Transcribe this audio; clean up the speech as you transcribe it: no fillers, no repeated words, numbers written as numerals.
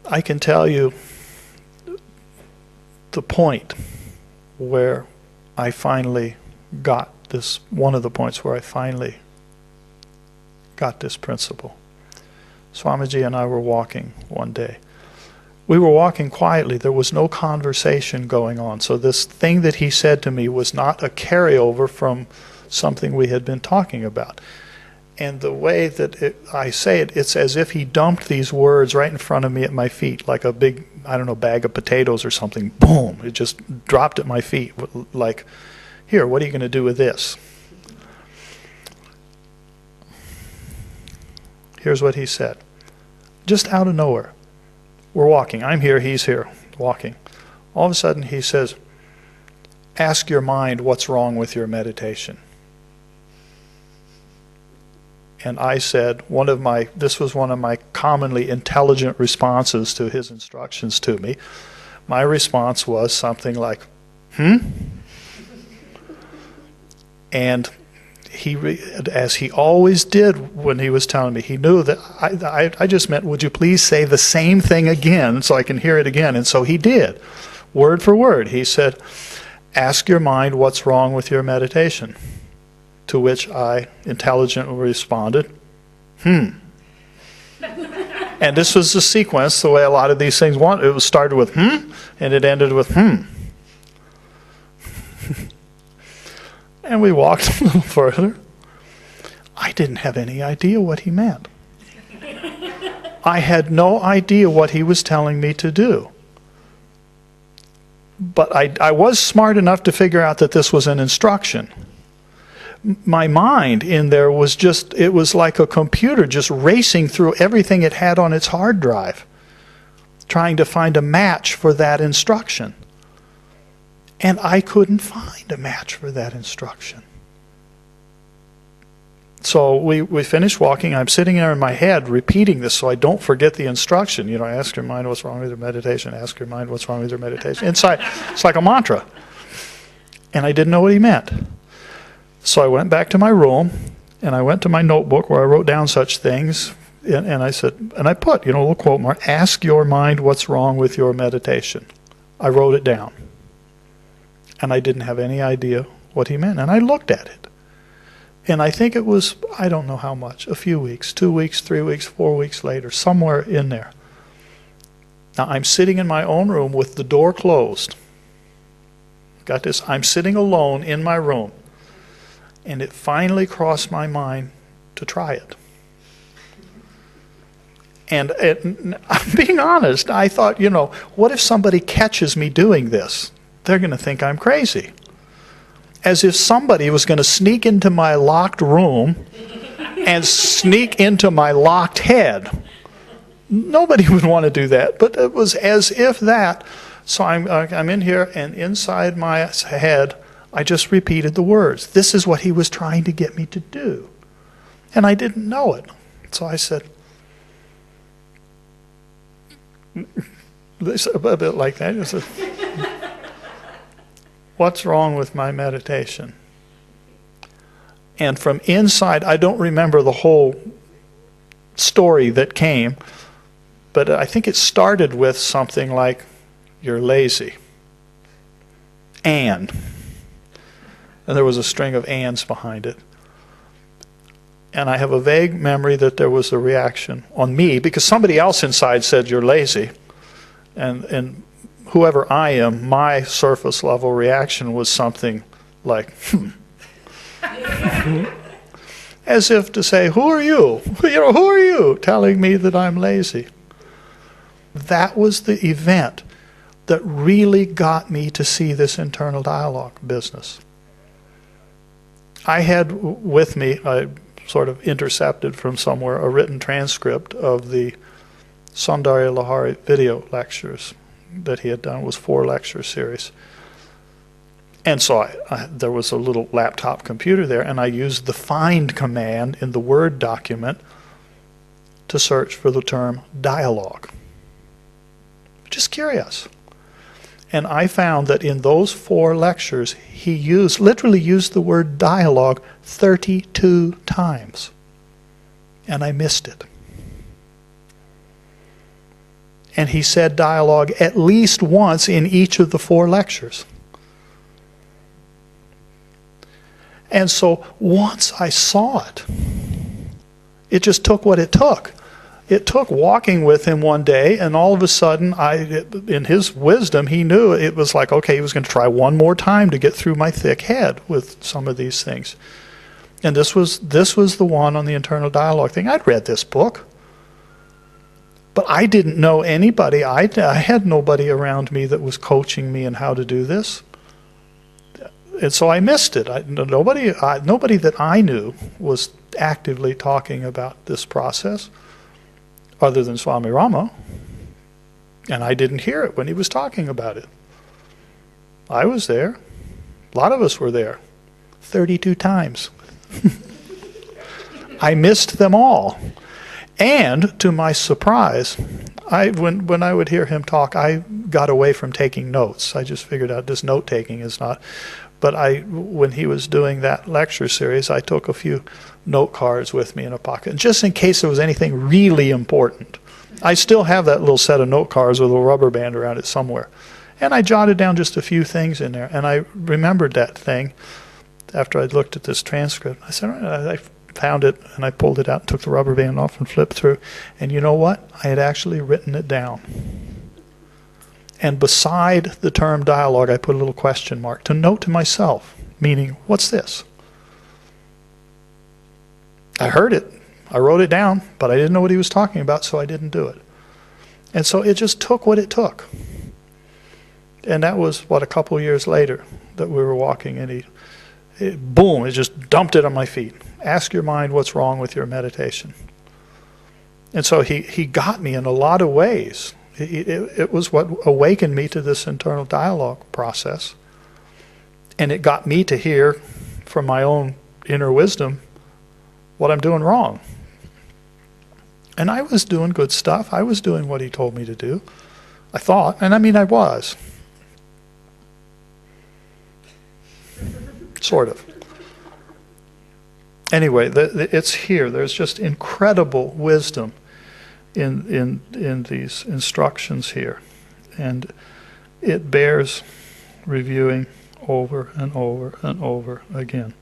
I can tell you the point where I finally got this, one of the points where I finally got this principle. Swamiji and I were walking one day. We were walking quietly. There was no conversation going on. So this thing that he said to me was not a carryover from something we had been talking about. And the way that I say it, it's as if he dumped these words right in front of me at my feet, like a big, I don't know, bag of potatoes or something. Boom! It just dropped at my feet. Like, here, what are you going to do with this? Here's what he said. Just out of nowhere. We're walking. I'm here, he's here, walking. All of a sudden he says, ask your mind what's wrong with your meditation. And I said, this was one of my commonly intelligent responses to his instructions to me. My response was something like, And as he always did when he was telling me, he knew that I just meant, would you please say the same thing again so I can hear it again? And so he did, word for word. He said, ask your mind what's wrong with your meditation. To which I intelligently responded, And this was the sequence, the way a lot of these things want. It was started with and it ended with And we walked a little further. I didn't have any idea what he meant. I had no idea what he was telling me to do. But I was smart enough to figure out that this was an instruction. My mind in there was just, it was like a computer just racing through everything it had on its hard drive, trying to find a match for that instruction. And I couldn't find a match for that instruction. So we finished walking. I'm sitting there in my head repeating this so I don't forget the instruction. You know, ask your mind what's wrong with your meditation. Ask your mind what's wrong with your meditation. Inside, it's like a mantra. And I didn't know what he meant. So I went back to my room, and I went to my notebook where I wrote down such things. And I said, and I put, a little quote mark, ask your mind what's wrong with your meditation. I wrote it down. And I didn't have any idea what he meant. And I looked at it. And I think it was, I don't know how much, a few weeks, 2 weeks, 3 weeks, 4 weeks later, somewhere in there. Now I'm sitting in my own room with the door closed. Got this? I'm sitting alone in my room. And it finally crossed my mind to try it. And I'm being honest, I thought, what if somebody catches me doing this? They're going to think I'm crazy. As if somebody was going to sneak into my locked room and sneak into my locked head. Nobody would want to do that, but it was as if that. So I'm in here, and inside my head, I just repeated the words. This is what he was trying to get me to do. And I didn't know it. So I said, a bit like that. I said, what's wrong with my meditation? And from inside, I don't remember the whole story that came, but I think it started with something like, you're lazy. And there was a string of ands behind it. And I have a vague memory that there was a reaction on me, because somebody else inside said, you're lazy. And whoever I am, my surface level reaction was something like, as if to say, who are you? Who are you telling me that I'm lazy? That was the event that really got me to see this internal dialogue business. I had with me, I sort of intercepted from somewhere, a written transcript of the Sundarya Lahari video lectures that he had done. It was 4 lecture series. And so there was a little laptop computer there, and I used the find command in the Word document to search for the term dialogue. Just curious. And I found that in those 4 lectures, he literally used the word dialogue 32 times. And I missed it. And he said dialogue at least once in each of the 4 lectures. And so once I saw it, it just took what it took. It took walking with him one day, and all of a sudden, in his wisdom, he knew it was like, okay, he was going to try one more time to get through my thick head with some of these things. And this was the one on the internal dialogue thing. I'd read this book, but I didn't know anybody. I had nobody around me that was coaching me in how to do this. And so I missed it. Nobody that I knew was actively talking about this process other than Swami Rama. And I didn't hear it when he was talking about it. I was there. A lot of us were there. 32 times. I missed them all. And to my surprise, when I would hear him talk, I got away from taking notes. I just figured out this note-taking is not... But when he was doing that lecture series, I took a few note cards with me in a pocket, just in case there was anything really important. I still have that little set of note cards with a rubber band around it somewhere. And I jotted down just a few things in there. And I remembered that thing after I'd looked at this transcript. I said, I found it, and I pulled it out and took the rubber band off and flipped through. And you know what? I had actually written it down. And beside the term dialogue, I put a little question mark to note to myself, meaning, what's this? I heard it. I wrote it down, but I didn't know what he was talking about, so I didn't do it. And so it just took what it took. And that was, a couple years later that we were walking, and boom, it just dumped it on my feet. Ask your mind what's wrong with your meditation. And so he got me in a lot of ways. It was what awakened me to this internal dialogue process. And it got me to hear from my own inner wisdom what I'm doing wrong. And I was doing good stuff. I was doing what he told me to do. I thought, and I mean I was. Sort of. Anyway, it's here. There's just incredible wisdom in these instructions here, and it bears reviewing over and over and over again.